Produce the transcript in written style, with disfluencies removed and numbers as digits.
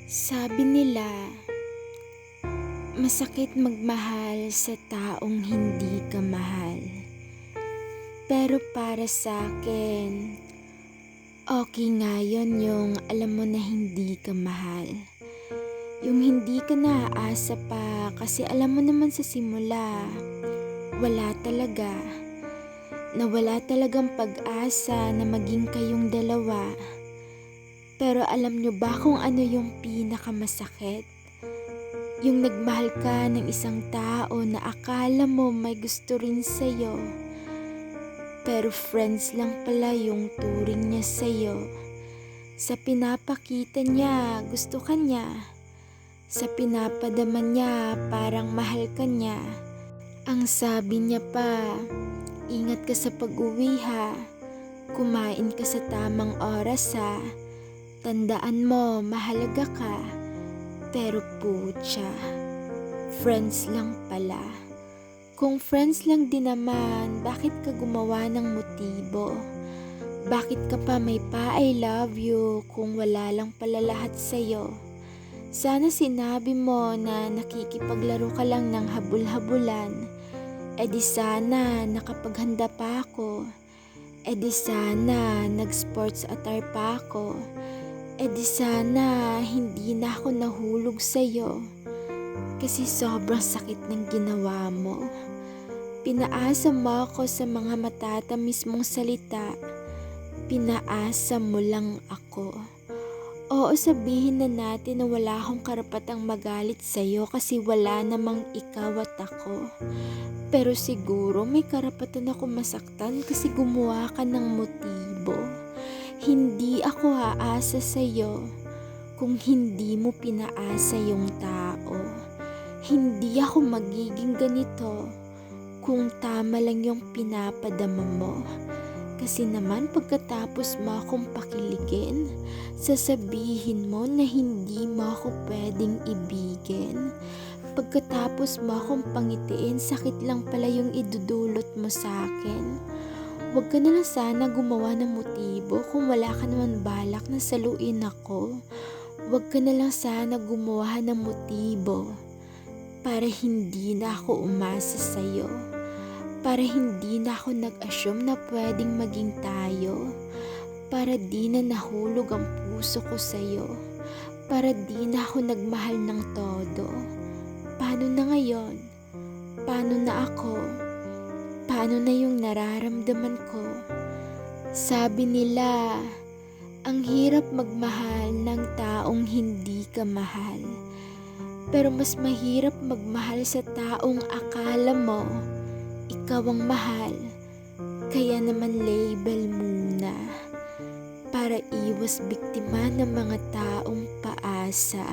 Sabi nila, masakit magmahal sa taong hindi ka mahal. Pero para sa akin, okay nga yun yung alam mo na hindi ka mahal. Yung hindi ka naaasa pa kasi alam mo naman sa simula, wala talaga. Na wala talagang pag-asa na maging kayong dalawa. Pero alam nyo ba kung ano yung pinakamasakit? Yung nagmahal ka ng isang tao na akala mo may gusto rin sa'yo. Pero friends lang pala yung turing niya sa'yo. Sa pinapakita niya, gusto ka niya. Sa pinapadama niya, parang mahal ka niya. Ang sabi niya pa, ingat ka sa pag-uwi ha. Kumain ka sa tamang oras ha. Tandaan mo, mahalaga ka. Pero putya, friends lang pala. Kung friends lang din naman, bakit ka gumawa ng motibo? Bakit ka pa may pa-I love you kung wala lang pala lahat sa'yo? Sana sinabi mo na nakikipaglaro ka lang ng habul-habulan. E di sana nakapaghanda pa ako. E di sana nag-sports attire pa ako. E di sana hindi na ako nahulog sa'yo. Kasi sobrang sakit ng ginawa mo. Pinaasa mo ako sa mga matatamis mong salita. Pinaasa mo lang ako. Oo, sabihin na natin na wala akong karapatang magalit sa'yo kasi wala namang ikaw at ako. Pero siguro may karapatan ako masaktan kasi gumawa ka ng motibo. Hindi ako aasa sa'yo kung hindi mo pinaasa yung tao. Hindi ako magiging ganito kung tama lang yung pinapadama mo. Kasi naman pagkatapos mo akong pakiligin, sasabihin mo na hindi mo ako pwedeng ibigin. Pagkatapos mo akong pangitiin, sakit lang pala yung idudulot mo sa akin. Huwag ka na lang sana gumawa ng motibo kung wala ka naman balak na saluin ako. Huwag ka na lang sana gumawa ng motibo para hindi na ako umasa sa'yo. Para hindi na ako nag-assume na pwedeng maging tayo. Para di na nahulog ang puso ko sa'yo. Para di na ako nagmahal ng todo. Paano na ngayon? Paano na ako? Paano na yung nararamdaman ko? Sabi nila, ang hirap magmahal ng taong hindi ka mahal. Pero mas mahirap magmahal sa taong akala mo ikaw ang mahal. Kaya naman label muna para iwas biktima ng mga taong paasa.